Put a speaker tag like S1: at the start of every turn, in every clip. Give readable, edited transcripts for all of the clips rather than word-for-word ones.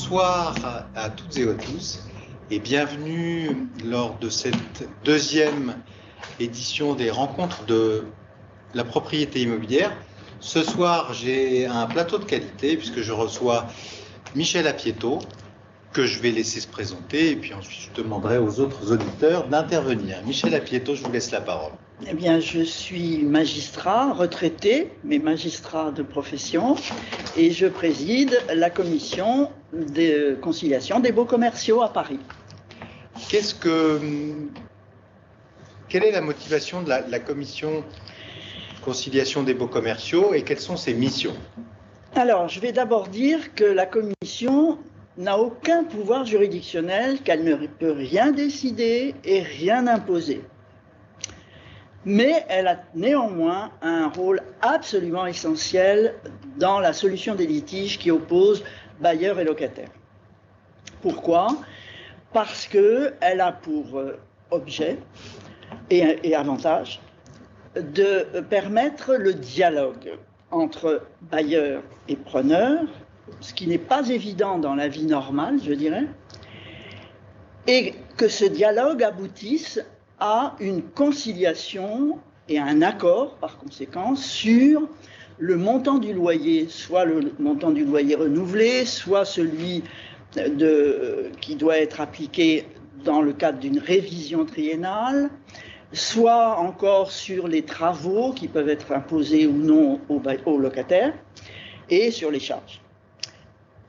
S1: Bonsoir à toutes et à tous et bienvenue lors de cette deuxième édition des rencontres de la propriété immobilière. Ce soir, j'ai un plateau de qualité puisque je reçois Michel Apieto, que je vais laisser se présenter et puis ensuite je demanderai aux autres auditeurs d'intervenir. Michel Apieto, je vous laisse la parole.
S2: Eh bien, je suis magistrat, retraité, mais magistrat de profession, et je préside la commission de conciliation des baux commerciaux à Paris.
S1: Quelle est la motivation de la commission conciliation des baux commerciaux et quelles sont ses missions?
S2: Alors, je vais d'abord dire que la commission n'a aucun pouvoir juridictionnel, qu'elle ne peut rien décider et rien imposer. Mais elle a néanmoins un rôle absolument essentiel dans la solution des litiges qui opposent bailleurs et locataires. Pourquoi? Parce qu'elle a pour objet et avantage de permettre le dialogue entre bailleurs et preneurs, ce qui n'est pas évident dans la vie normale, je dirais, et que ce dialogue aboutisse à une conciliation et à un accord, par conséquent, sur le montant du loyer, soit le montant du loyer renouvelé, soit celui qui doit être appliqué dans le cadre d'une révision triennale, soit encore sur les travaux qui peuvent être imposés ou non aux locataires, et sur les charges.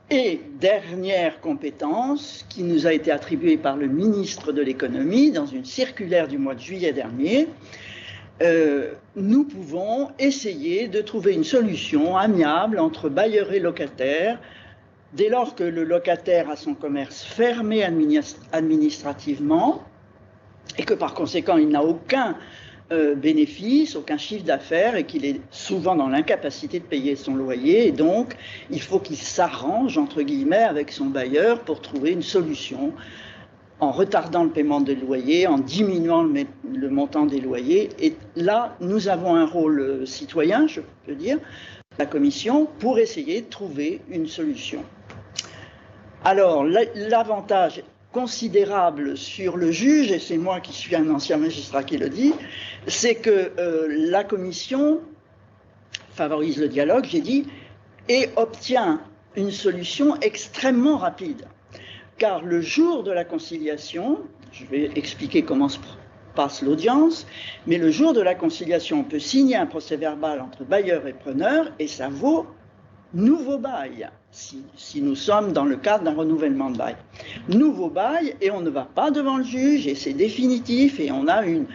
S2: Et dernière compétence qui nous a été attribuée par le ministre de l'économie dans une circulaire du mois de juillet dernier, nous pouvons essayer de trouver une solution amiable entre bailleurs et locataires dès lors que le locataire a son commerce fermé administrativement et que par conséquent il n'a aucun bénéfice, aucun chiffre d'affaires et qu'il est souvent dans l'incapacité de payer son loyer et donc il faut qu'il s'arrange entre guillemets avec son bailleur pour trouver une solution en retardant le paiement des loyers, en diminuant le montant des loyers. Et là, nous avons un rôle citoyen, je peux dire, la commission, pour essayer de trouver une solution. Alors, l'avantage considérable sur le juge, et c'est moi qui suis un ancien magistrat qui le dit, c'est que la commission favorise le dialogue, j'ai dit, et obtient une solution extrêmement rapide. Car le jour de la conciliation, je vais expliquer comment se passe l'audience, mais le jour de la conciliation, on peut signer un procès-verbal entre bailleur et preneur, et ça vaut nouveau bail, si nous sommes dans le cadre d'un renouvellement de bail. Nouveau bail, et on ne va pas devant le juge, et c'est définitif, et on a une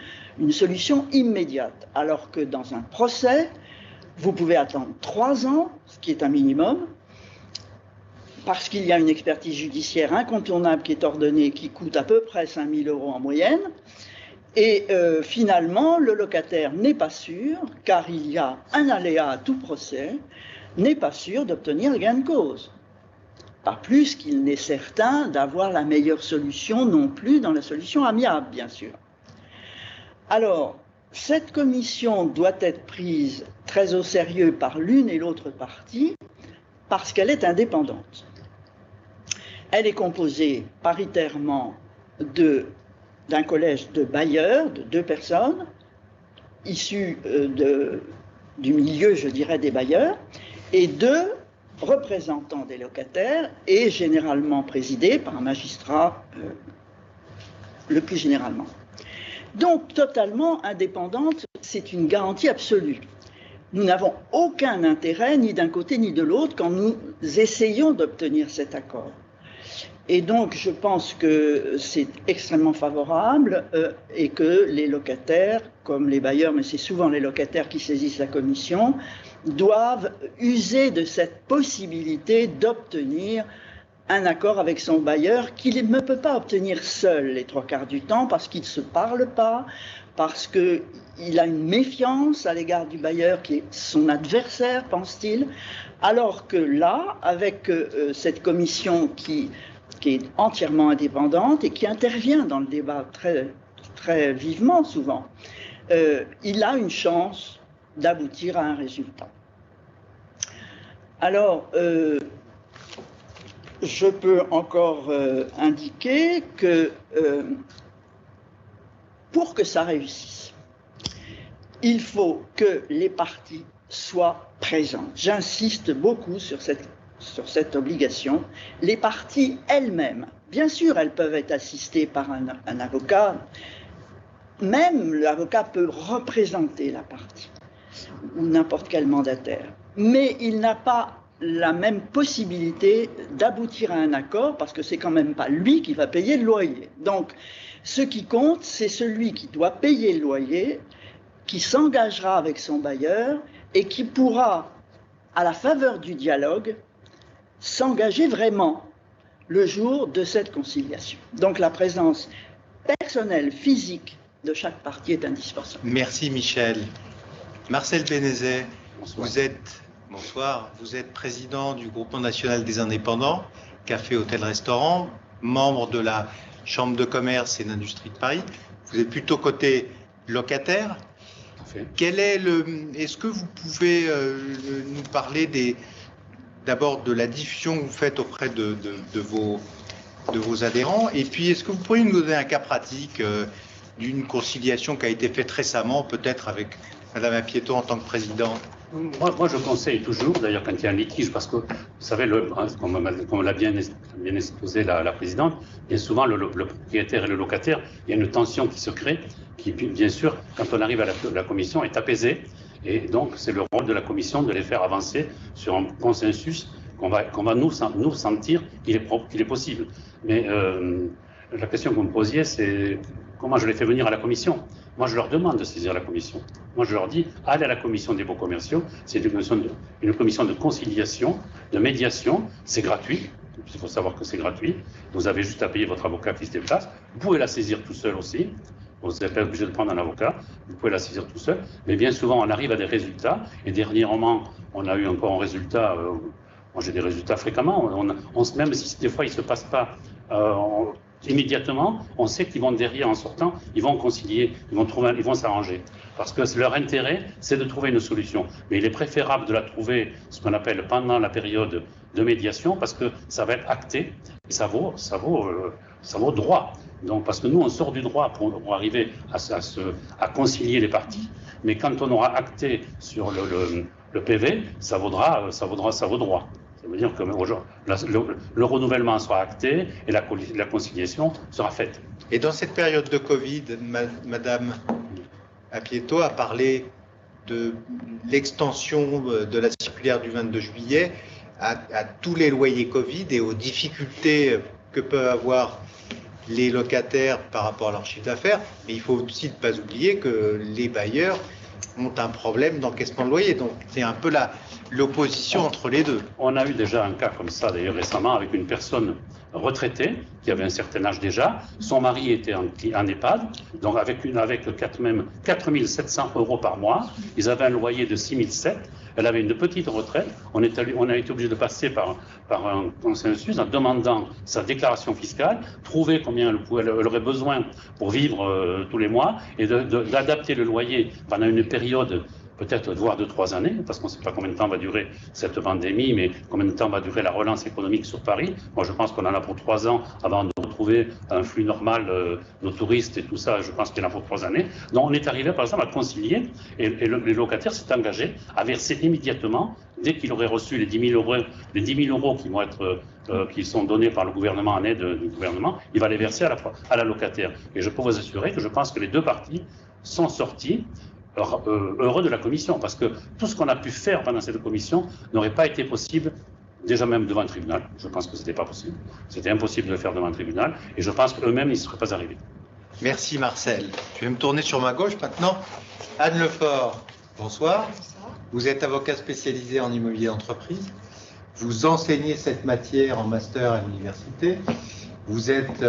S2: solution immédiate. Alors que dans un procès, vous pouvez attendre 3 ans, ce qui est un minimum, parce qu'il y a une expertise judiciaire incontournable qui est ordonnée, qui coûte à peu près 5 000 € en moyenne, et finalement, le locataire n'est pas sûr, car il y a un aléa à tout procès, n'est pas sûr d'obtenir gain de cause. Pas plus qu'il n'est certain d'avoir la meilleure solution non plus dans la solution amiable, bien sûr. Alors, cette commission doit être prise très au sérieux par l'une et l'autre partie parce qu'elle est indépendante. Elle est composée paritairement d'un collège de bailleurs, de 2 personnes, issues du milieu, je dirais, des bailleurs, et 2 représentants des locataires, et généralement présidés par un magistrat, le plus généralement. Donc, totalement indépendante, c'est une garantie absolue. Nous n'avons aucun intérêt, ni d'un côté ni de l'autre, quand nous essayons d'obtenir cet accord. Et donc, je pense que c'est extrêmement favorable et que les locataires, comme les bailleurs, mais c'est souvent les locataires qui saisissent la commission, doivent user de cette possibilité d'obtenir un accord avec son bailleur qu'il ne peut pas obtenir seul les 3/4 du temps parce qu'il ne se parle pas, parce qu'il a une méfiance à l'égard du bailleur qui est son adversaire, pense-t-il, alors que là, avec cette commission qui est entièrement indépendante et qui intervient dans le débat très, très vivement souvent, il a une chance d'aboutir à un résultat. Alors, je peux encore indiquer que pour que ça réussisse, il faut que les parties soient présentes. J'insiste beaucoup sur cette obligation. Les parties elles-mêmes, bien sûr, elles peuvent être assistées par un avocat. Même l'avocat peut représenter la partie ou n'importe quel mandataire. Mais il n'a pas la même possibilité d'aboutir à un accord parce que c'est quand même pas lui qui va payer le loyer. Donc, ce qui compte, c'est celui qui doit payer le loyer, qui s'engagera avec son bailleur et qui pourra, à la faveur du dialogue, s'engager vraiment le jour de cette conciliation. Donc, la présence personnelle, physique de chaque partie est indispensable.
S1: Merci Michel. Marcel Bénézet,
S3: Bonsoir.
S1: vous êtes président du Groupement national des indépendants, café, hôtel, restaurant, membre de la Chambre de commerce et d'industrie de Paris. Vous êtes plutôt côté locataire. Est-ce que vous pouvez nous parler d'abord de la diffusion que vous faites auprès de vos adhérents, et puis est-ce que vous pourriez nous donner un cas pratique d'une conciliation qui a été faite récemment, peut-être avec Madame Apieto en tant que présidente?
S3: Moi, je conseille toujours, d'ailleurs, quand il y a un litige, parce que, vous savez, comme l'a bien exposé la présidente, bien souvent, le propriétaire et le locataire, il y a une tension qui se crée, qui, bien sûr, quand on arrive à la commission, est apaisée. Et donc, c'est le rôle de la commission de les faire avancer sur un consensus qu'on va nous sentir qu'il est possible. Mais la question que vous me posiez, c'est comment je les fais venir à la commission. Moi, je leur demande de saisir la commission. Moi, je leur dis, allez à la commission des baux commerciaux. C'est une commission de conciliation, de médiation. C'est gratuit. Il faut savoir que c'est gratuit. Vous avez juste à payer votre avocat qui se déplace. Vous pouvez la saisir tout seul aussi. Vous n'êtes pas obligé de prendre un avocat. Vous pouvez la saisir tout seul. Mais bien souvent, on arrive à des résultats. Et dernièrement, on a eu encore un résultat. Moi, j'ai des résultats fréquemment. Même si des fois, il ne se passe pas immédiatement, on sait qu'ils vont derrière, en sortant, ils vont concilier, ils vont s'arranger. Parce que leur intérêt, c'est de trouver une solution. Mais il est préférable de la trouver, ce qu'on appelle pendant la période de médiation, parce que ça va être acté, et ça vaut droit. Donc, parce que nous, on sort du droit pour arriver à concilier les parties. Mais quand on aura acté sur le PV, ça vaut droit. Ça veut dire que le renouvellement sera acté et la conciliation sera faite.
S1: Et dans cette période de Covid, Madame Apieto a parlé de l'extension de la circulaire du 22 juillet à tous les loyers Covid et aux difficultés que peuvent avoir les locataires par rapport à leur chiffre d'affaires. Mais il faut aussi ne pas oublier que les bailleurs ont un problème d'encaissement de loyer. Donc c'est un peu l'opposition entre les deux.
S3: On a eu déjà un cas comme ça d'ailleurs récemment avec une personne retraitée qui avait un certain âge déjà. Son mari était en EHPAD, donc avec 4 700 € par mois. Ils avaient un loyer de 6 700. Elle avait une petite retraite. On a été obligé de passer par un consensus en demandant sa déclaration fiscale, trouver combien elle aurait besoin pour vivre tous les mois et d'adapter le loyer pendant une période peut-être voire de 3 années, parce qu'on ne sait pas combien de temps va durer cette pandémie, mais combien de temps va durer la relance économique sur Paris. Moi, je pense qu'on en a pour 3 ans avant de retrouver un flux normal de touristes et tout ça. Je pense qu'il en faut 3 années. Donc, on est arrivé, par exemple, à concilier, et les locataires s'est engagé à verser immédiatement, dès qu'il aurait reçu les 10 000 € qui vont être qui sont donnés par le gouvernement en aide du gouvernement, il va les verser à la locataire. Et je peux vous assurer que je pense que les deux parties sont sorties heureux de la commission, parce que tout ce qu'on a pu faire pendant cette commission n'aurait pas été possible, déjà même devant un tribunal. Je pense que ce n'était pas possible. C'était impossible de le faire devant un tribunal, et je pense qu'eux-mêmes, ils ne seraient pas arrivés.
S1: Merci Marcel. Je vais me tourner sur ma gauche maintenant. Anne Lefort, bonsoir. Vous êtes avocat spécialisé en immobilier d'entreprise. Vous enseignez cette matière en master à l'université. Vous êtes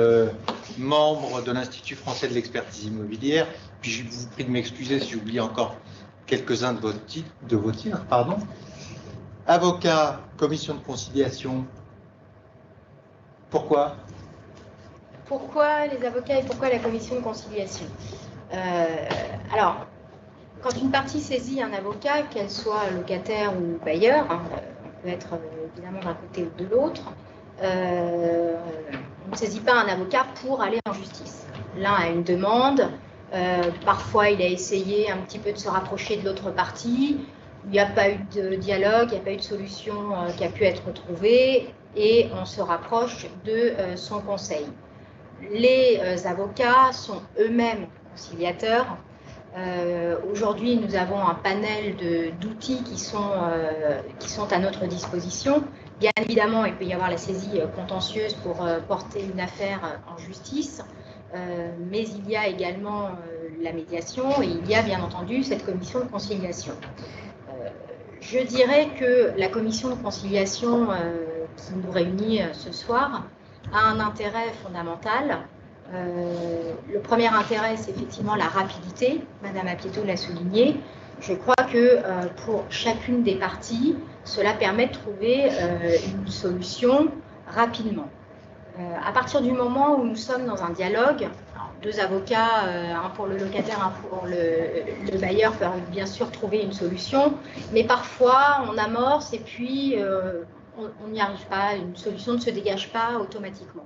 S1: membre de l'Institut français de l'expertise immobilière. Puis je vous prie de m'excuser si j'oublie encore quelques-uns de vos titres. Avocat, commission de conciliation. Pourquoi?
S4: Pourquoi les avocats et pourquoi la commission de conciliation? Alors, quand une partie saisit un avocat, qu'elle soit locataire ou bailleur, on peut être évidemment d'un côté ou de l'autre, on ne saisit pas un avocat pour aller en justice. L'un a une demande, parfois il a essayé un petit peu de se rapprocher de l'autre partie, il n'y a pas eu de dialogue, il n'y a pas eu de solution qui a pu être trouvée, et on se rapproche de son conseil. Les avocats sont eux-mêmes conciliateurs. Aujourd'hui, nous avons un panel d'outils qui sont à notre disposition. Bien évidemment, il peut y avoir la saisie contentieuse pour porter une affaire en justice, mais il y a également la médiation et il y a bien entendu cette commission de conciliation. Je dirais que la commission de conciliation qui nous réunit ce soir a un intérêt fondamental. Le premier intérêt, c'est effectivement la rapidité. Madame Apieto l'a souligné. Je crois que pour chacune des parties, cela permet de trouver une solution rapidement. À partir du moment où nous sommes dans un dialogue, deux avocats, un pour le locataire, un pour le bailleur, peuvent bien sûr trouver une solution, mais parfois on amorce et puis on n'y arrive pas, une solution ne se dégage pas automatiquement.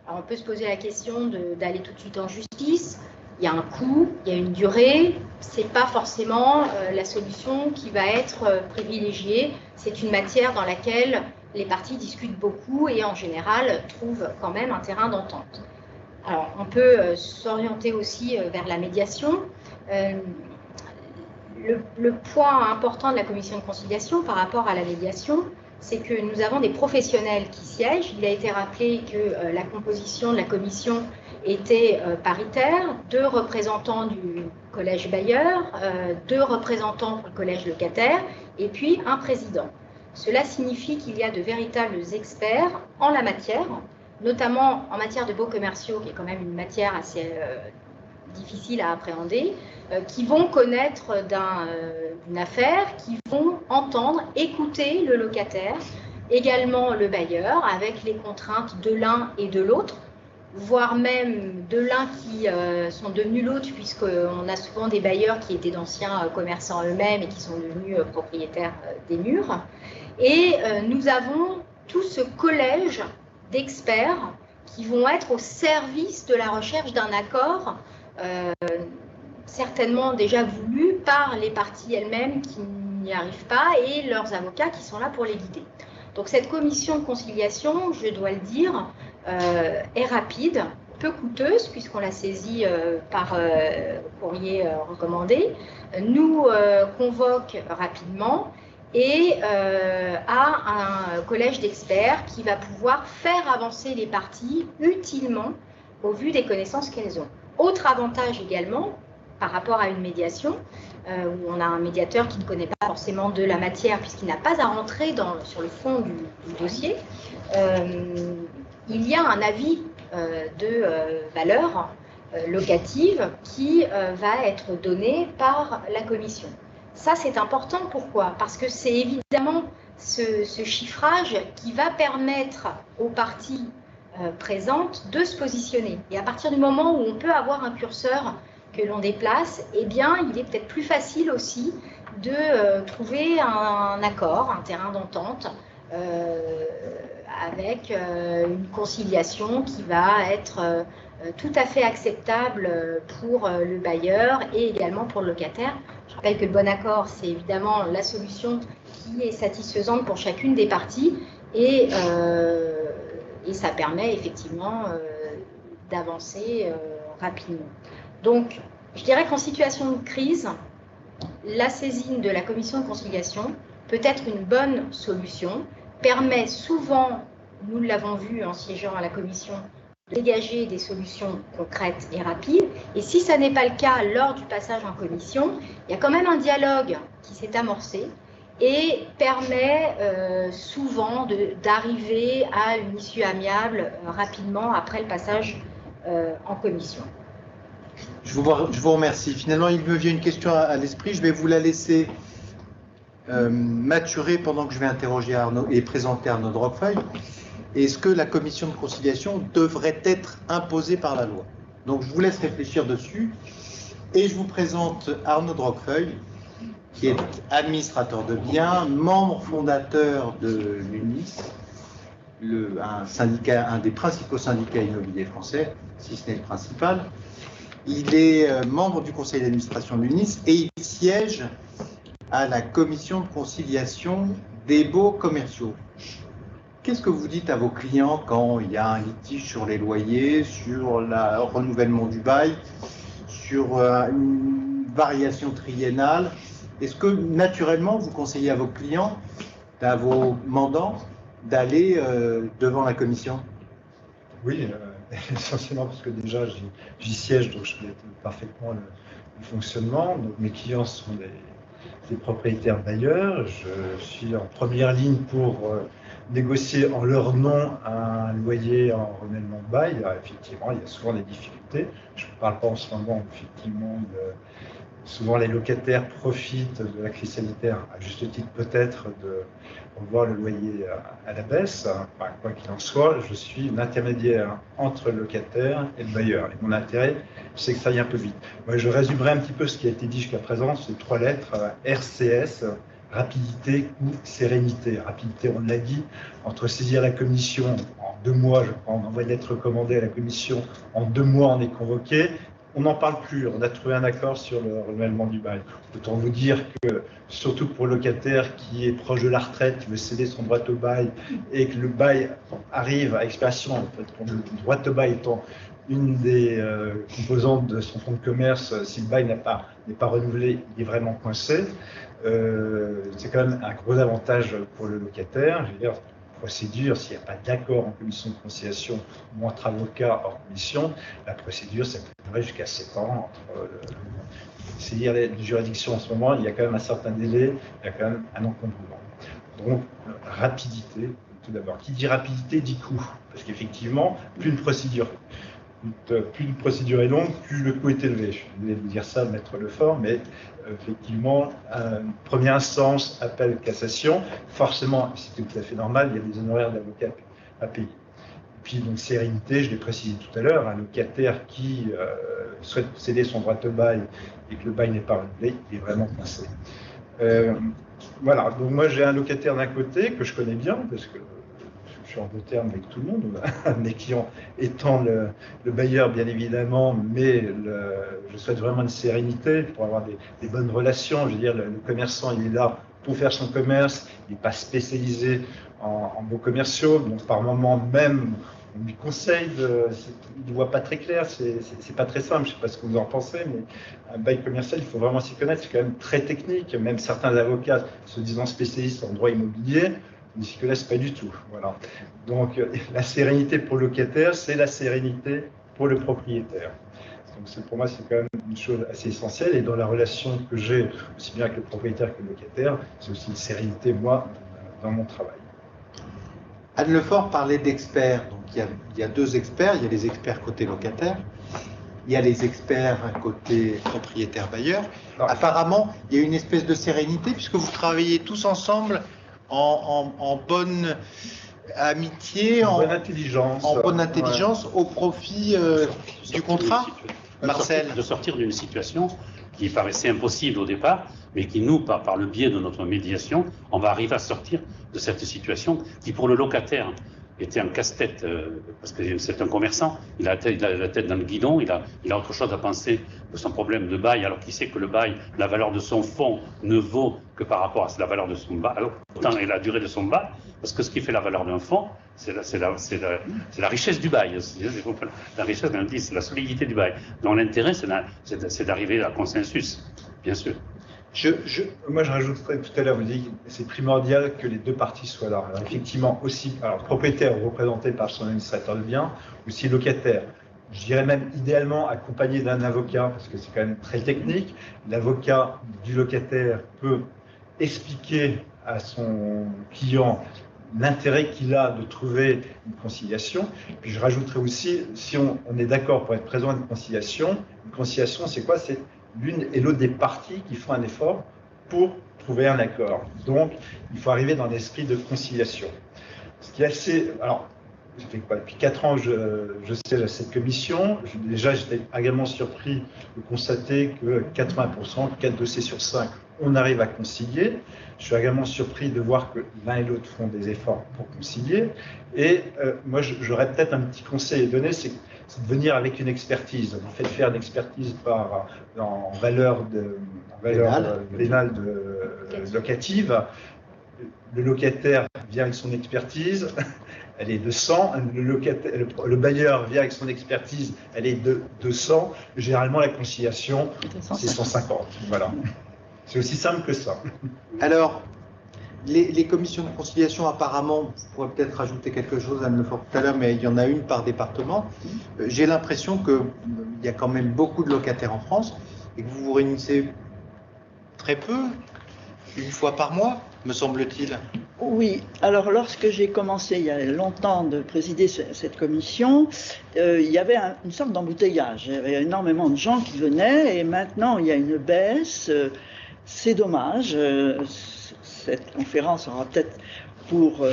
S4: Alors on peut se poser la question d'aller tout de suite en justice. Il y a un coût, il y a une durée, ce n'est pas forcément la solution qui va être privilégiée. C'est une matière dans laquelle les parties discutent beaucoup et en général trouvent quand même un terrain d'entente. Alors on peut s'orienter aussi vers la médiation. Le point important de la commission de conciliation par rapport à la médiation, c'est que nous avons des professionnels qui siègent. Il a été rappelé que la composition de la commission était paritaire, 2 représentants du collège bailleur, 2 représentants pour le collège locataire, et puis un président. Cela signifie qu'il y a de véritables experts en la matière, notamment en matière de baux commerciaux, qui est quand même une matière assez difficile à appréhender, qui vont connaître d'une affaire, qui vont entendre, écouter le locataire, également le bailleur, avec les contraintes de l'un et de l'autre, voire même de l'un qui sont devenus l'autre, puisqu'on a souvent des bailleurs qui étaient d'anciens commerçants eux-mêmes et qui sont devenus propriétaires des murs. Et nous avons tout ce collège d'experts qui vont être au service de la recherche d'un accord, certainement déjà voulu par les parties elles-mêmes qui n'y arrivent pas et leurs avocats qui sont là pour les guider. Donc cette commission de conciliation, je dois le dire, est rapide, peu coûteuse puisqu'on l'a saisie par courrier recommandé, nous convoque rapidement et a un collège d'experts qui va pouvoir faire avancer les parties utilement au vu des connaissances qu'elles ont. Autre avantage également par rapport à une médiation, où on a un médiateur qui ne connaît pas forcément de la matière puisqu'il n'a pas à rentrer sur le fond du dossier, il y a un avis de valeur locative qui va être donné par la commission. Ça, c'est important. Pourquoi? Parce que c'est évidemment ce chiffrage qui va permettre aux parties présentes de se positionner. Et à partir du moment où on peut avoir un curseur que l'on déplace, eh bien, il est peut-être plus facile aussi de trouver un accord, un terrain d'entente avec une conciliation qui va être tout à fait acceptable pour le bailleur et également pour le locataire. Je rappelle que le bon accord, c'est évidemment la solution qui est satisfaisante pour chacune des parties et ça permet effectivement d'avancer rapidement. Donc, je dirais qu'en situation de crise, la saisine de la commission de conciliation peut être une bonne solution, permet souvent, nous l'avons vu en siégeant à la commission, de dégager des solutions concrètes et rapides. Et si ça n'est pas le cas lors du passage en commission, il y a quand même un dialogue qui s'est amorcé et permet souvent d'arriver à une issue amiable rapidement après le passage en commission.
S1: Je vous remercie. Finalement, il me vient une question à l'esprit. Je vais vous la laisser maturer pendant que je vais interroger Arnaud et présenter Arnaud Droquefeuille. Est-ce que la commission de conciliation devrait être imposée par la loi? Donc, je vous laisse réfléchir dessus. Et je vous présente Arnaud Droquefeuille, qui est administrateur de biens, membre fondateur de l'UNIS un des principaux syndicats immobiliers français, si ce n'est le principal. Il est membre du conseil d'administration de l'UNIS et il siège à la commission de conciliation des baux commerciaux. Qu'est-ce que vous dites à vos clients quand il y a un litige sur les loyers, sur le renouvellement du bail, sur une variation triennale? Est-ce que naturellement vous conseillez à vos clients, à vos mandants, d'aller devant la commission?
S5: Oui, essentiellement parce que déjà j'y siège, donc je connais parfaitement le fonctionnement. Donc mes clients sont des propriétaires bailleurs. Je suis en première ligne pour négocier en leur nom un loyer en renouvellement de bail. Alors, effectivement, il y a souvent des difficultés. Je ne parle pas en ce moment, effectivement, souvent les locataires profitent de la crise sanitaire, à juste titre peut-être, de revoir le loyer à la baisse. Enfin, quoi qu'il en soit, je suis l'intermédiaire entre le locataire et le bailleur. Et mon intérêt, c'est que ça aille un peu vite. Moi, je résumerai un petit peu ce qui a été dit jusqu'à présent, c'est 3 lettres, RCS, rapidité ou sérénité. Rapidité, on l'a dit, entre saisir la commission en 2 mois, je crois, on envoie une lettre recommandée à la commission, en 2 mois on est convoqué. On n'en parle plus, on a trouvé un accord sur le renouvellement du bail. Autant vous dire que, surtout pour le locataire qui est proche de la retraite, qui veut céder son droit au bail, et que le bail arrive à expiration, en fait, le droit au bail étant une des composantes de son fonds de commerce, si le bail n'est pas renouvelé, il est vraiment coincé. C'est quand même un gros avantage pour le locataire. Je veux dire, procédure, s'il n'y a pas d'accord en commission de conciliation ou entre avocats hors commission, la procédure, ça peut durer jusqu'à 7 ans. C'est-à-dire les juridictions en ce moment, il y a quand même un certain délai, il y a quand même un encombrement. Donc, rapidité, tout d'abord. Qui dit rapidité dit coût, parce qu'effectivement, plus une procédure est longue, plus le coût est élevé. Je voulais vous dire ça, maître Lefort, mais effectivement, première instance, appel, cassation, forcément, c'est tout à fait normal, il y a des honoraires d'avocat à payer. Et puis, donc, sérénité, je l'ai précisé tout à l'heure, un locataire qui souhaite céder son droit au bail et que le bail n'est pas renouvelé, il est vraiment coincé. Voilà, donc moi j'ai un locataire d'un côté que je connais bien, parce que je suis en bon terme avec tout le monde, mes clients étant le bailleur bien évidemment, mais je souhaite vraiment une sérénité pour avoir des bonnes relations. Je veux dire, le commerçant il est là pour faire son commerce, il n'est pas spécialisé en baux commerciaux, donc par moment même on lui conseille, il ne voit pas très clair, c'est pas très simple, je ne sais pas ce que vous en pensez, mais un bail commercial, il faut vraiment s'y connaître, c'est quand même très technique, même certains avocats se disant spécialistes en droit immobilier, ne s'y connaissent pas du tout. Voilà. Donc la sérénité pour le locataire, c'est la sérénité pour le propriétaire. Donc pour moi, c'est quand même une chose assez essentielle. Et dans la relation que j'ai, aussi bien avec le propriétaire que le locataire, c'est aussi une sérénité, moi, dans mon travail.
S1: Anne Lefort parlait d'experts. Donc il y a 2 experts. Il y a les experts côté locataire. Il y a les experts côté propriétaire-bailleur. Apparemment, il y a une espèce de sérénité puisque vous travaillez tous ensemble en bonne amitié, en bonne intelligence, ouais, au profit du contrat. Marcel.
S3: De sortir d'une situation qui paraissait impossible au départ, mais qui nous, par le biais de notre médiation, on va arriver à sortir de cette situation qui, pour le locataire, était un casse-tête, parce que c'est un commerçant, il a la tête dans le guidon, il a autre chose à penser de son problème de bail, alors qu'il sait que le bail, la valeur de son fonds ne vaut que par rapport à la valeur de son bail, et la durée de son bail, parce que ce qui fait la valeur d'un fonds, c'est la richesse du bail. La richesse d'un indice, c'est la solidité du bail. Donc l'intérêt, c'est d'arriver à consensus, bien sûr.
S5: Moi, je rajouterais tout à l'heure, vous dites que c'est primordial que les 2 parties soient là. Alors, effectivement, aussi, propriétaire représenté par son administrateur de biens, aussi locataire. Je dirais même idéalement accompagné d'un avocat, parce que c'est quand même très technique. L'avocat du locataire peut expliquer à son client l'intérêt qu'il a de trouver une conciliation. Puis je rajouterais aussi, si on est d'accord pour être présent à une conciliation, c'est quoi? C'est l'une et l'autre des parties qui font un effort pour trouver un accord. Donc, il faut arriver dans l'esprit de conciliation. Ce qui est assez... Alors, ça fait quoi? Depuis 4 ans, je siège à cette commission. Déjà, j'étais agréablement surpris de constater que 80%, 4 dossiers sur 5, on arrive à concilier. Je suis également surpris de voir que l'un et l'autre font des efforts pour concilier. Et moi, j'aurais peut-être un petit conseil à donner, c'est de venir avec une expertise. En fait, faire une expertise en valeur vénale locative. Le locataire vient avec son expertise, elle est de 100. Le bailleur vient avec son expertise, elle est de 200. Généralement, la conciliation, c'est 150. Voilà. C'est aussi simple que ça.
S1: Alors, les commissions de conciliation, apparemment, vous pourrez peut-être rajouter quelque chose, Anne Lefort, tout à l'heure, mais il y en a une par département. J'ai l'impression qu'il y a quand même beaucoup de locataires en France et que vous vous réunissez très peu, une fois par mois, me semble-t-il.
S2: Oui, alors lorsque j'ai commencé il y a longtemps de présider cette commission, il y avait une sorte d'embouteillage. Il y avait énormément de gens qui venaient et maintenant il y a une baisse. C'est dommage. Cette conférence aura peut-être pour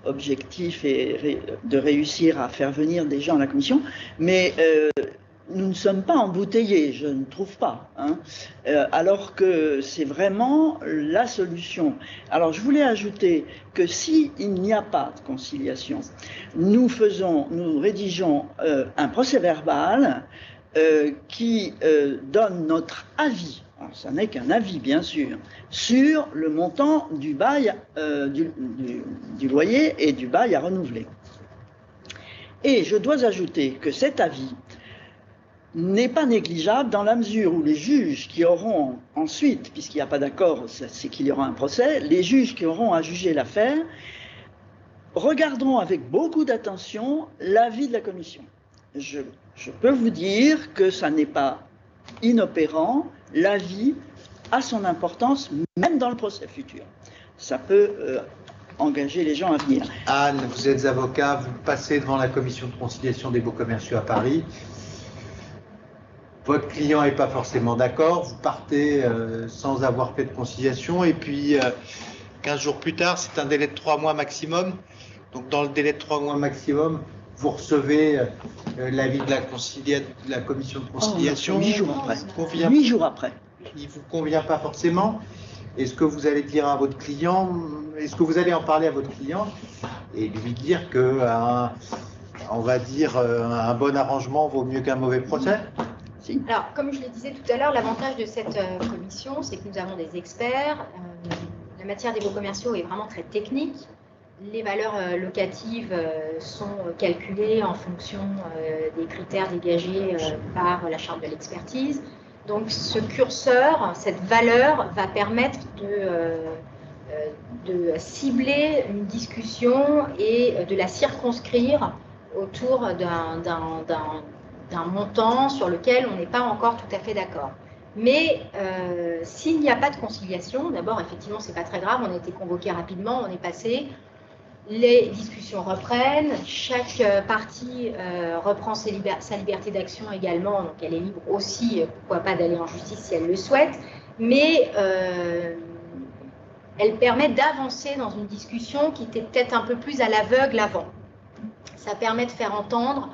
S2: objectif de réussir à faire venir des gens à la commission, mais nous ne sommes pas embouteillés, je ne trouve pas, hein, alors que c'est vraiment la solution. Alors je voulais ajouter que s'il n'y a pas de conciliation, nous rédigeons un procès-verbal qui donne notre avis. Alors, ça n'est qu'un avis, bien sûr, sur le montant du bail, du loyer et du bail à renouveler. Et je dois ajouter que cet avis n'est pas négligeable dans la mesure où les juges qui auront ensuite, puisqu'il n'y a pas d'accord, c'est qu'il y aura un procès, les juges qui auront à juger l'affaire regarderont avec beaucoup d'attention l'avis de la commission. Je peux vous dire que ça n'est pas inopérant, l'avis a son importance, même dans le procès futur. Ça peut engager les gens à venir.
S1: Anne, vous êtes avocat, vous passez devant la commission de conciliation des baux commerciaux à Paris. Votre client n'est pas forcément d'accord, vous partez sans avoir fait de conciliation, et puis 15 jours plus tard, c'est un délai de 3 mois maximum. Donc dans le délai de 3 mois maximum, vous recevez l'avis de la commission de conciliation.
S2: 8 jours après.
S1: 8 jours après. Il ne vous convient pas forcément. Est-ce que vous allez dire à votre client, est-ce que vous allez en parler à votre client et lui dire que, on va dire, un bon arrangement vaut mieux qu'un mauvais procès?
S4: Alors, comme je le disais tout à l'heure, l'avantage de cette commission, c'est que nous avons des experts. La matière des baux commerciaux est vraiment très technique. Les valeurs locatives sont calculées en fonction des critères dégagés par la charte de l'expertise. Donc, ce curseur, cette valeur, va permettre de cibler une discussion et de la circonscrire autour d'un montant sur lequel on n'est pas encore tout à fait d'accord. Mais s'il n'y a pas de conciliation, d'abord, effectivement, c'est pas très grave, on a été convoqué rapidement, on est passé, les discussions reprennent, chaque partie reprend sa liberté d'action également, donc elle est libre aussi, pourquoi pas, d'aller en justice si elle le souhaite, mais elle permet d'avancer dans une discussion qui était peut-être un peu plus à l'aveugle avant. Ça permet de faire entendre.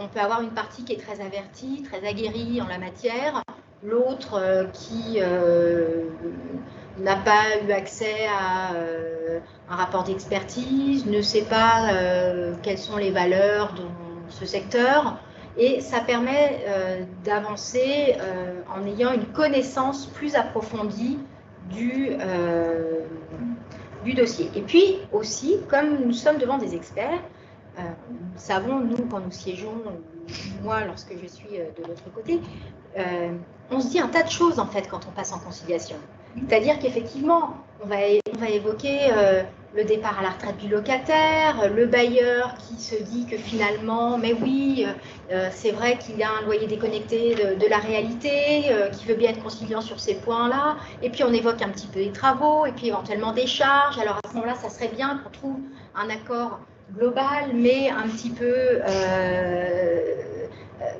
S4: On peut avoir une partie qui est très avertie, très aguerrie en la matière, l'autre qui n'a pas eu accès à un rapport d'expertise, ne sait pas quelles sont les valeurs dans ce secteur, et ça permet d'avancer en ayant une connaissance plus approfondie du dossier. Et puis aussi, comme nous sommes devant des experts, nous savons, nous, quand nous siégeons, moi, lorsque je suis de l'autre côté, on se dit un tas de choses, en fait, quand on passe en conciliation. C'est-à-dire qu'effectivement, on va évoquer le départ à la retraite du locataire, le bailleur qui se dit que finalement, mais oui, c'est vrai qu'il y a un loyer déconnecté de la réalité, qui veut bien être conciliant sur ces points-là, et puis on évoque un petit peu les travaux, et puis éventuellement des charges. Alors à ce moment-là, ça serait bien qu'on trouve un accord global, mais un petit peu,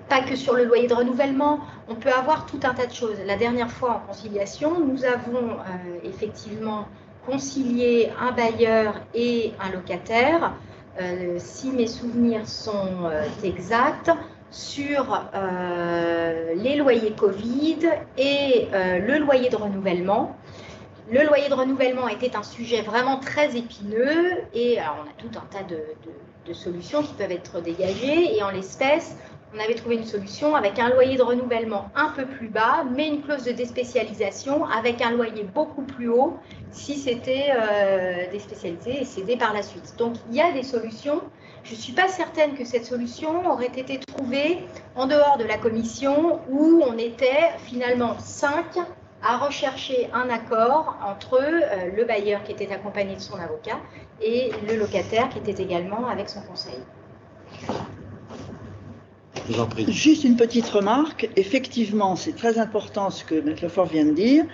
S4: pas que sur le loyer de renouvellement, on peut avoir tout un tas de choses. La dernière fois en conciliation, nous avons effectivement concilié un bailleur et un locataire, si mes souvenirs sont exacts, sur les loyers Covid et le loyer de renouvellement. Le loyer de renouvellement était un sujet vraiment très épineux et alors, on a tout un tas de solutions qui peuvent être dégagées et en l'espèce, on avait trouvé une solution avec un loyer de renouvellement un peu plus bas, mais une clause de déspécialisation avec un loyer beaucoup plus haut si c'était déspécialisé et cédé par la suite. Donc il y a des solutions. Je ne suis pas certaine que cette solution aurait été trouvée en dehors de la commission où on était finalement 5 à rechercher un accord entre le bailleur qui était accompagné de son avocat et le locataire qui était également avec son conseil.
S1: Je vous en prie.
S2: Juste une petite remarque. Effectivement, c'est très important ce que M. Lefort vient de dire,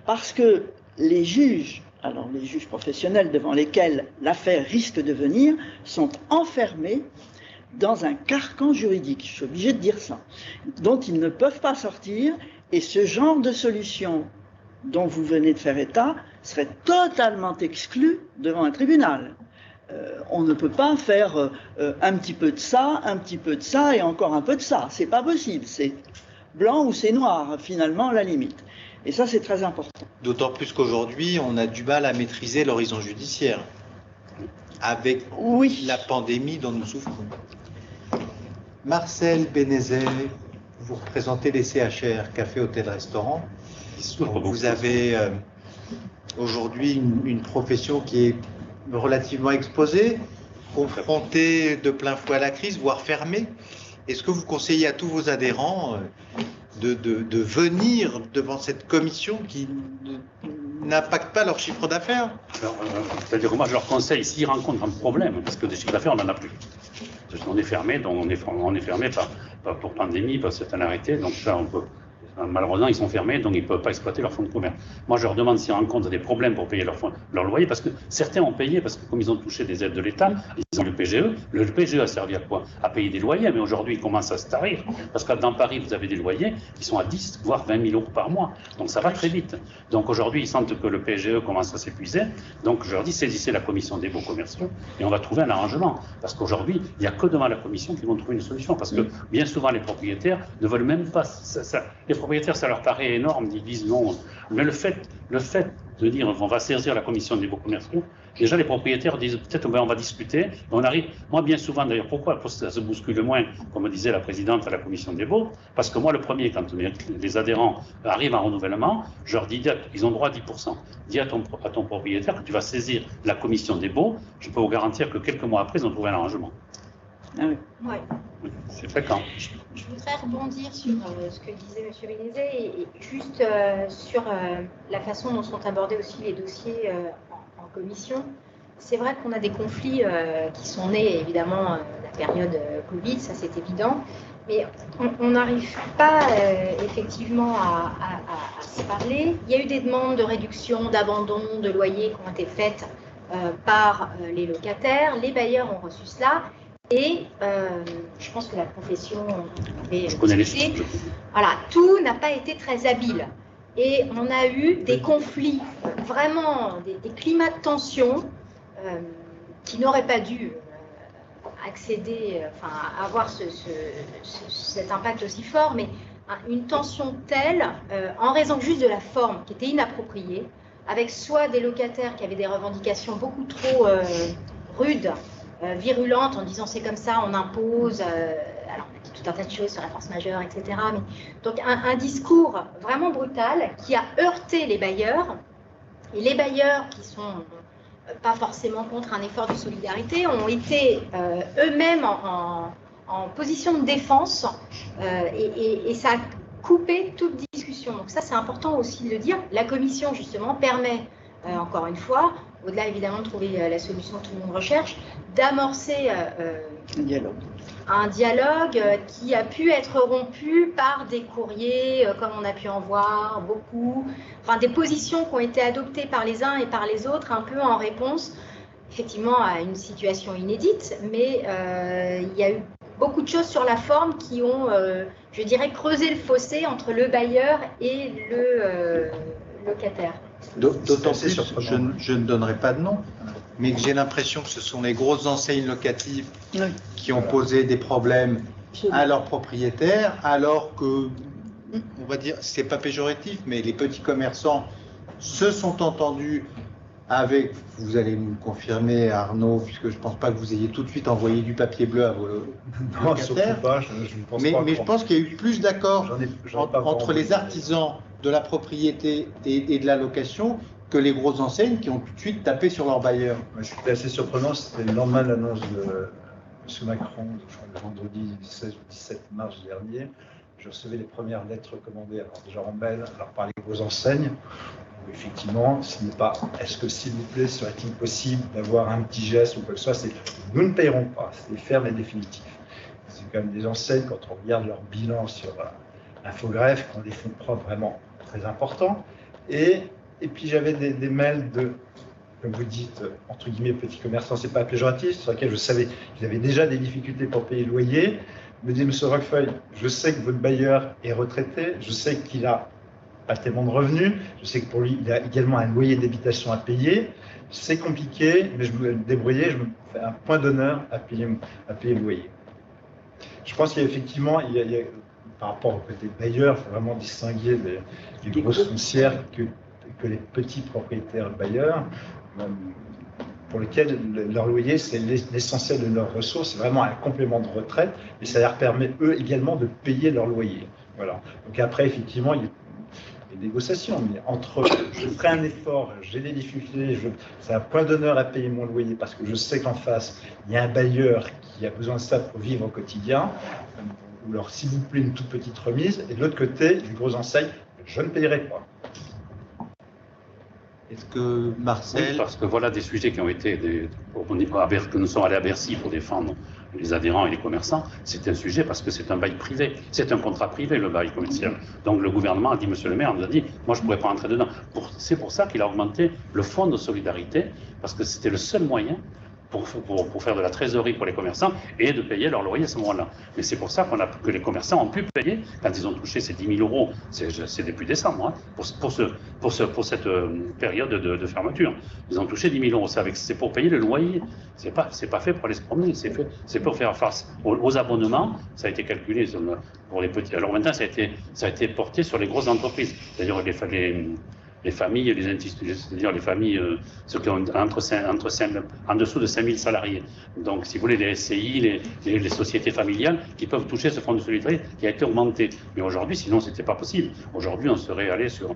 S2: parce que les juges, alors les juges professionnels devant lesquels l'affaire risque de venir, sont enfermés dans un carcan juridique, je suis obligé de dire ça, dont ils ne peuvent pas sortir, et ce genre de solution dont vous venez de faire état serait totalement exclu devant un tribunal. On ne peut pas faire un petit peu de ça, un petit peu de ça et encore un peu de ça. C'est pas possible. C'est blanc ou c'est noir, finalement, à la limite. Et ça, c'est très important.
S1: D'autant plus qu'aujourd'hui, on a du mal à maîtriser l'horizon judiciaire avec la pandémie dont nous souffrons. Marcel Bénézet, vous représentez les CHR, Café, Hôtel, Restaurant. Vous avez aujourd'hui une profession qui est relativement exposée, confrontée de plein fouet à la crise, voire fermée. Est-ce que vous conseillez à tous vos adhérents de venir devant cette commission qui n'impacte pas leur chiffre d'affaires?
S3: C'est-à-dire que moi, je leur conseille, s'ils rencontrent un problème, parce que des chiffres d'affaires, on n'en a plus. On est fermé, donc on est fermé pour pandémie, parce que c'est un arrêté, donc ça, on peut. Malheureusement, ils sont fermés, donc ils ne peuvent pas exploiter leur fonds de commerce. Moi, je leur demande s'ils rencontrent des problèmes pour payer leur loyer, parce que certains ont payé, parce que comme ils ont touché des aides de l'État, ils ont le PGE. Le PGE a servi à quoi? À payer des loyers, mais aujourd'hui, il commence à se tarir. Parce que dans Paris, vous avez des loyers qui sont à 10, voire 20 000 euros par mois. Donc ça va très vite. Donc aujourd'hui, ils sentent que le PGE commence à s'épuiser. Donc je leur dis, saisissez la commission des baux commerciaux et on va trouver un arrangement. Parce qu'aujourd'hui, il n'y a que devant la commission qu'ils vont trouver une solution. Parce que bien souvent, les propriétaires ne veulent même pas. Les propriétaires, ça leur paraît énorme, ils disent non. Mais le fait de dire qu'on va saisir la commission des baux commerciaux, déjà les propriétaires disent peut-être on va discuter. On arrive, moi bien souvent d'ailleurs, pourquoi ça se bouscule moins, comme disait la présidente à la commission des baux? Parce que moi le premier, quand les adhérents arrivent en renouvellement, je leur dis, ils ont droit à 10%. Dis à ton propriétaire que tu vas saisir la commission des baux, je peux vous garantir que quelques mois après, ils ont trouvé un arrangement.
S2: Ah oui.
S4: Ouais.
S3: C'est fréquent.
S4: Je voudrais rebondir sur ce que disait M. Bénézet et juste sur la façon dont sont abordés aussi les dossiers en commission. C'est vrai qu'on a des conflits qui sont nés évidemment de la période Covid, ça c'est évident, mais on n'arrive pas effectivement à se parler. Il y a eu des demandes de réduction, d'abandon de loyers qui ont été faites par les locataires, les bailleurs ont reçu cela. Et je pense que la profession avait discuté. Voilà, tout n'a pas été très habile. Et on a eu des conflits, vraiment des climats de tension qui n'auraient pas dû avoir cet impact aussi fort, mais une tension telle, en raison juste de la forme qui était inappropriée, avec soit des locataires qui avaient des revendications beaucoup trop rudes, virulente en disant c'est comme ça, on impose, alors on a dit tout un tas de choses sur la force majeure, etc. Mais, donc un discours vraiment brutal qui a heurté les bailleurs, et les bailleurs qui sont pas forcément contre un effort de solidarité ont été eux-mêmes en position de défense et ça a coupé toute discussion. Donc ça c'est important aussi de le dire. La commission justement permet encore une fois, au-delà évidemment de trouver la solution que tout le monde recherche, d'amorcer un dialogue qui a pu être rompu par des courriers, comme on a pu en voir beaucoup, enfin des positions qui ont été adoptées par les uns et par les autres, un peu en réponse effectivement à une situation inédite, mais il y a eu beaucoup de choses sur la forme qui ont, je dirais, creusé le fossé entre le bailleur et le locataire.
S1: D'autant plus, je ne donnerai pas de nom, mais que j'ai l'impression que ce sont les grosses enseignes locatives qui ont posé des problèmes à leurs propriétaires, alors que, on va dire, c'est pas péjoratif, mais les petits commerçants se sont entendus avec, vous allez me confirmer Arnaud, puisque je ne pense pas que vous ayez tout de suite envoyé du papier bleu à vos
S5: non, surtout pas, je ne pense pas.
S1: Mais je pense qu'il y a eu plus d'accord entre les artisans de la propriété et de la location que les grosses enseignes qui ont tout de suite tapé sur leurs bailleurs.
S5: C'était assez surprenant, c'était le lendemain de l'annonce de M. Macron, je crois le vendredi 16 ou 17 mars dernier. Je recevais les premières lettres recommandées, alors déjà en mail, alors par les grosses enseignes. Effectivement, ce n'est pas est-ce que s'il vous plaît serait-il possible d'avoir un petit geste ou quoi que ce soit, c'est nous ne payerons pas, c'est ferme et définitif. C'est quand même des enseignes, quand on regarde leur bilan sur Infogreffe, qui ont des fonds propres vraiment très importants. Et puis j'avais des mails de, comme vous dites, entre guillemets, petits commerçants, c'est pas péjoratif, sur lesquels je savais qu'ils avaient déjà des difficultés pour payer le loyer. Me dit, Monsieur Roquefeuille, je sais que votre bailleur est retraité, je sais qu'il a pas tellement de revenus, je sais que pour lui, il a également un loyer d'habitation à payer. C'est compliqué, mais je me débrouiller, je me fais un point d'honneur à payer le loyer. Je pense qu'il y a effectivement, par rapport au côté bailleur, il faut vraiment distinguer les grosses foncières que les petits propriétaires bailleurs, pour lesquels leur loyer, c'est l'essentiel de leurs ressources, c'est vraiment un complément de retraite, et ça leur permet, eux, également de payer leur loyer. Voilà. Donc après, effectivement, il y a des négociations, mais entre je ferai un effort, j'ai des difficultés, c'est un point d'honneur à payer mon loyer parce que je sais qu'en face, il y a un bailleur qui a besoin de ça pour vivre au quotidien, ou alors s'il vous plaît une toute petite remise, et de l'autre côté, les grosses enseignes, je ne payerai pas.
S1: Est-ce que Marcel...
S3: Oui, parce que voilà des sujets qui ont été, que nous sommes allés à Bercy pour défendre les adhérents et les commerçants, c'est un sujet parce que c'est un bail privé, c'est un contrat privé le bail commercial. Donc le gouvernement a dit, monsieur le maire nous a dit, moi je ne pourrais pas rentrer dedans. C'est pour ça qu'il a augmenté le fonds de solidarité, parce que c'était le seul moyen pour faire de la trésorerie pour les commerçants et de payer leur loyer à ce moment-là. Mais c'est pour ça que les commerçants ont pu payer, quand ils ont touché ces 10 000 euros, c'est depuis décembre, hein, pour cette période de fermeture. Ils ont touché 10 000 euros, c'est pour payer le loyer, c'est pas fait pour aller se promener, c'est pour faire face aux abonnements, ça a été calculé pour les petits. Alors maintenant, ça a été porté sur les grosses entreprises, c'est-à-dire les familles, c'est-à-dire les familles, ceux qui ont en dessous de 5 000 salariés. Donc, si vous voulez, les SCI, les sociétés familiales qui peuvent toucher ce fonds de solidarité qui a été augmenté. Mais aujourd'hui, sinon, ce n'était pas possible. Aujourd'hui, on serait allé sur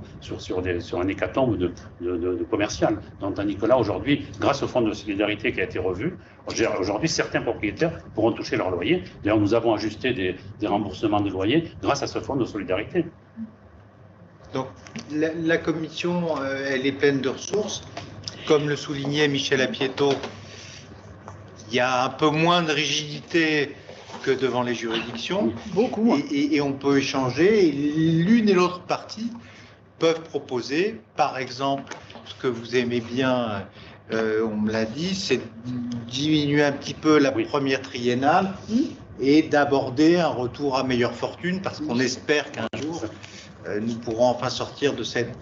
S3: un hécatombe de commercial. Donc, tandis que là, aujourd'hui, grâce au fonds de solidarité qui a été revu, aujourd'hui, certains propriétaires pourront toucher leur loyer. D'ailleurs, nous avons ajusté des remboursements de loyer grâce à ce fonds de solidarité.
S1: Donc, la commission, elle est pleine de ressources. Comme le soulignait Michel Apieto, il y a un peu moins de rigidité que devant les juridictions.
S2: Beaucoup moins.
S1: Et on peut échanger. Et l'une et l'autre partie peuvent proposer, par exemple, ce que vous aimez bien, on me l'a dit, c'est diminuer un petit peu la première triennale et d'aborder un retour à meilleure fortune, parce qu'on espère qu'un jour, nous pourrons enfin sortir de cette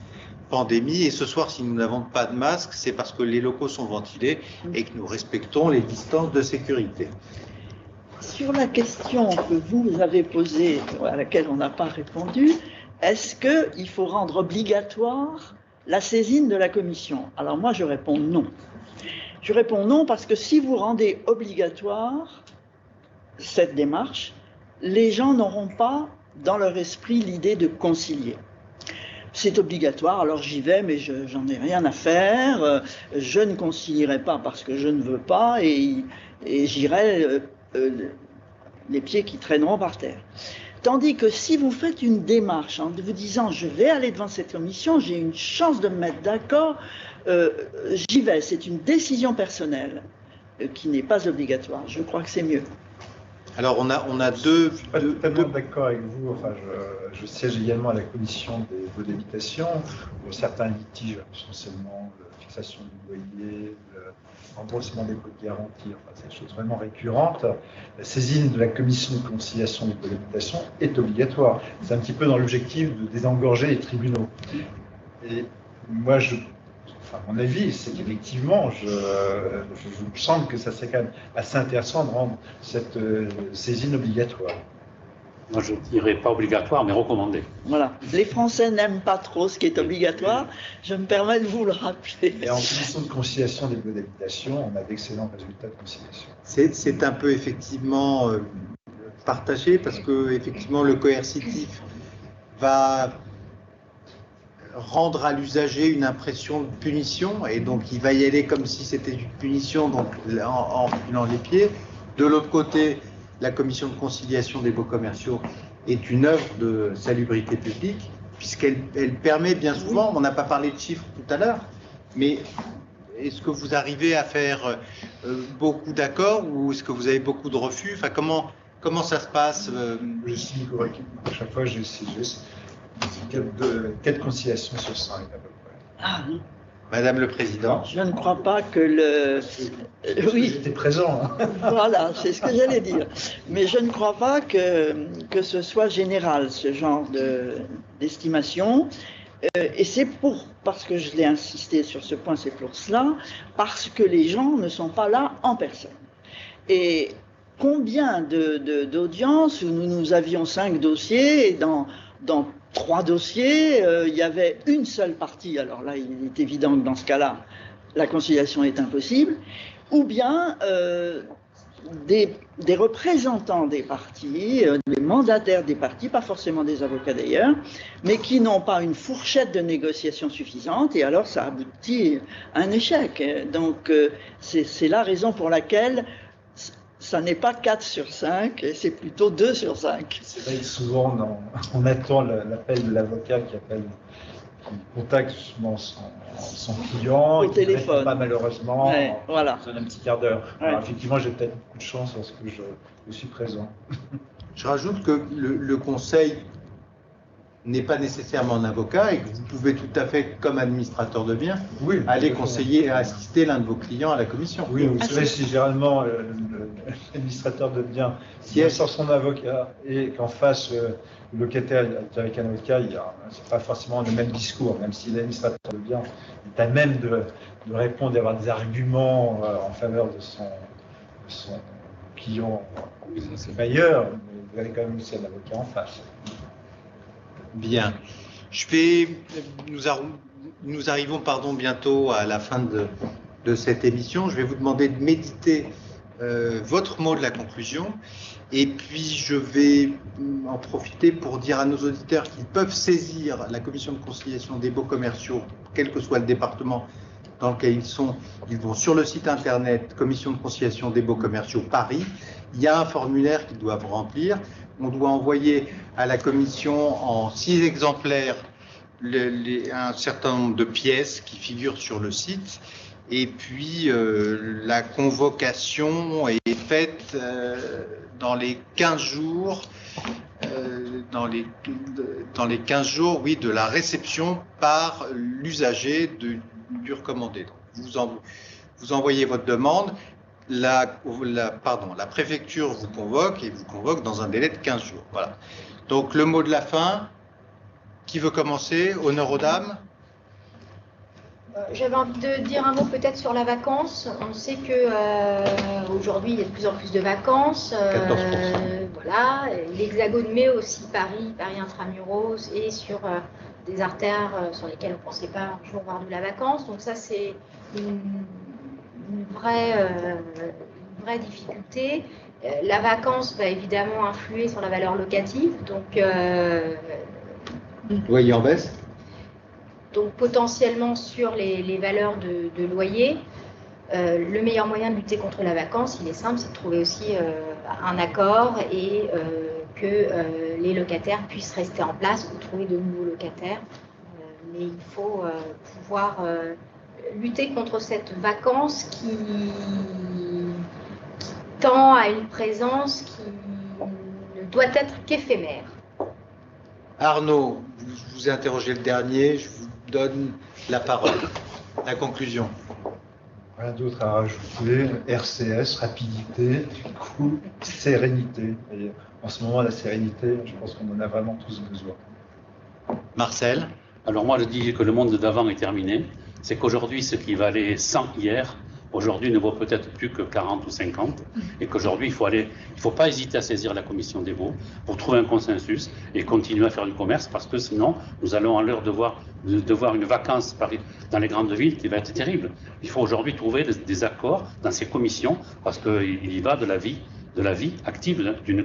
S1: pandémie. Et ce soir, si nous n'avons pas de masque, c'est parce que les locaux sont ventilés et que nous respectons les distances de sécurité.
S2: Sur la question que vous avez posée, à laquelle on n'a pas répondu, est-ce qu'il faut rendre obligatoire la saisine de la commission? Alors moi, je réponds non. Je réponds non parce que si vous rendez obligatoire cette démarche, les gens n'auront pas dans leur esprit l'idée de concilier. C'est obligatoire, alors j'y vais, mais j'en ai rien à faire, je ne concilierai pas parce que je ne veux pas, et j'irai les pieds qui traîneront par terre. Tandis que si vous faites une démarche en vous disant je vais aller devant cette commission, j'ai une chance de me mettre d'accord, j'y vais, c'est une décision personnelle qui n'est pas obligatoire, je crois que c'est mieux.
S1: Alors on a deux...
S5: Je ne suis pas totalement d'accord avec vous. Enfin, je siège également à la commission des baux d'habitation, où certains litiges, essentiellement la fixation du loyer, le remboursement des pots de garantie, enfin, c'est des choses vraiment récurrentes. La saisine de la commission de conciliation des baux d'habitation est obligatoire. C'est un petit peu dans l'objectif de désengorger les tribunaux. Et moi, enfin, mon avis, c'est qu'effectivement, je me semble que ça serait quand même assez intéressant de rendre cette saisine obligatoire.
S3: Moi, je ne dirais pas obligatoire, mais recommandé.
S2: Voilà. Les Français n'aiment pas trop ce qui est obligatoire. Je me permets de vous le rappeler.
S5: Et en commission de conciliation des baux d'habitation, on a d'excellents résultats de conciliation.
S1: C'est un peu effectivement partagé parce que effectivement le coercitif va rendre à l'usager une impression de punition et donc il va y aller comme si c'était une punition, donc en reculant les pieds. De l'autre côté, la commission de conciliation des baux commerciaux est une œuvre de salubrité publique puisqu'elle permet bien souvent, on n'a pas parlé de chiffres tout à l'heure, mais est-ce que vous arrivez à faire beaucoup d'accords ou est-ce que vous avez beaucoup de refus? Enfin, comment ça se passe?
S5: Je signe correctement. À chaque fois, j'ai 4 conciliations sur 5 à peu près.
S2: Ah, non.
S1: Madame le Président.
S2: Je ne crois pas que le...
S5: Oui. J'étais présent. Hein.
S2: Voilà, c'est ce que j'allais dire. Mais je ne crois pas que ce soit général, ce genre d'estimation. Et c'est parce que je l'ai insisté sur ce point, c'est pour cela, parce que les gens ne sont pas là en personne. Et combien d'audiences où nous avions 5 dossiers et dans 3 dossiers, il y avait une seule partie. Alors là, il est évident que dans ce cas-là, la conciliation est impossible. Ou bien des représentants des partis, des mandataires des partis, pas forcément des avocats d'ailleurs, mais qui n'ont pas une fourchette de négociation suffisante, et alors ça aboutit à un échec. Donc c'est la raison pour laquelle ça n'est pas 4 sur 5, c'est plutôt 2 sur 5.
S5: C'est vrai que souvent on attend l'appel de l'avocat qui contacte justement son client,
S2: au téléphone.
S5: Pas malheureusement,
S2: voilà.
S5: Ça donne un petit quart d'heure.
S2: Ouais.
S5: Alors effectivement, j'ai peut-être beaucoup de chance lorsque je suis présent.
S1: Je rajoute que le conseil n'est pas nécessairement un avocat et que vous pouvez tout à fait, comme administrateur de biens, aller conseiller et assister l'un de vos clients à la commission.
S5: Oui, vous savez, si généralement l'administrateur de biens siège sur son avocat et qu'en face le locataire est avec un avocat, c'est pas forcément le même discours, même si l'administrateur de biens est à même de répondre, d'avoir des arguments en faveur de son client bailleur, vous avez quand même aussi un avocat en face.
S1: Bien. Nous arrivons bientôt à la fin de cette émission. Je vais vous demander de méditer votre mot de la conclusion. Et puis, je vais en profiter pour dire à nos auditeurs qu'ils peuvent saisir la commission de conciliation des baux commerciaux, quel que soit le département dans lequel ils sont. Ils vont sur le site internet commission de conciliation des baux commerciaux Paris. Il y a un formulaire qu'ils doivent remplir. On doit envoyer à la commission en 6 exemplaires un certain nombre de pièces qui figurent sur le site. Et puis, la convocation est faite dans les 15 jours, dans les 15 jours, oui, de la réception par l'usager du recommandé. Donc, vous envoyez votre demande. La préfecture vous convoque et vous convoque dans un délai de 15 jours. Voilà. Donc, le mot de la fin, qui veut commencer? Honneur aux dames.
S4: J'avais envie de dire un mot peut-être sur la vacance. On sait que aujourd'hui il y a de plus en plus de vacances.
S1: 14%.
S4: Voilà. L'Hexagone met aussi Paris intramuros et sur des artères sur lesquelles on ne pensait pas un jour voir de la vacance. Donc ça c'est une vraie difficulté. La vacance va évidemment influer sur la valeur locative. Donc
S1: Loyer en baisse.
S4: Donc potentiellement sur les valeurs de loyer, le meilleur moyen de lutter contre la vacance, il est simple, c'est de trouver aussi un accord et que les locataires puissent rester en place ou trouver de nouveaux locataires. Mais il faut pouvoir lutter contre cette vacance qui tend à une présence qui ne doit être qu'éphémère.
S1: Arnaud, vous interrogez le dernier, je vous donne la parole. La conclusion.
S5: Rien d'autre à rajouter. RCS, rapidité, du coup, sérénité. Et en ce moment, la sérénité, je pense qu'on en a vraiment tous besoin.
S1: Marcel?
S3: Alors moi, je dis que le monde d'avant est terminé. c'est qu'aujourd'hui, ce qui valait 100 hier, aujourd'hui ne vaut peut-être plus que 40 ou 50, et qu'aujourd'hui, il ne faut pas hésiter à saisir la commission des baux pour trouver un consensus et continuer à faire du commerce, parce que sinon, nous allons à l'heure de voir une vacance dans les grandes villes qui va être terrible. Il faut aujourd'hui trouver des accords dans ces commissions, parce qu'il y va de la vie active d'une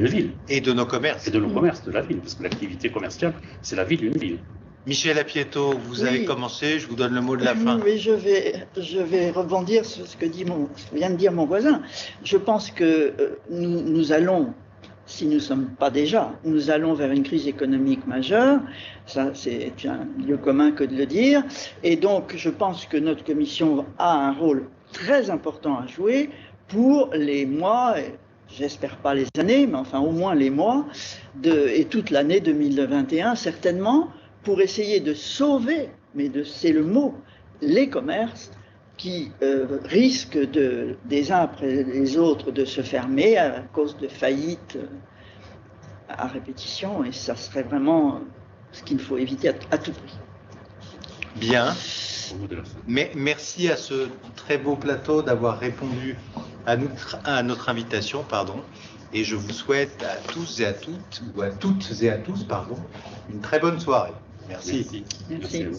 S3: ville.
S1: Et de nos commerces.
S3: Et de nos commerces, de la ville, parce que l'activité commerciale, c'est la vie d'une ville.
S1: Michel Apieto, vous
S2: Oui.
S1: avez commencé, je vous donne le mot de la fin.
S2: Oui, je vais rebondir sur ce que vient de dire mon voisin. Je pense que nous allons, si nous ne sommes pas déjà, nous allons vers une crise économique majeure. Ça, c'est un lieu commun que de le dire. Et donc, je pense que notre commission a un rôle très important à jouer pour les mois, j'espère pas les années, mais enfin au moins les mois, et toute l'année 2021 certainement, pour essayer de sauver, mais c'est le mot, les commerces qui risquent des uns après les autres de se fermer à cause de faillites à répétition, et ça serait vraiment ce qu'il faut éviter à tout prix.
S1: Bien. Mais merci à ce très beau plateau d'avoir répondu à notre invitation, et je vous souhaite à tous et à toutes, ou à toutes et à tous, une très bonne soirée. Merci.
S3: Merci.
S2: Merci.
S3: À vous.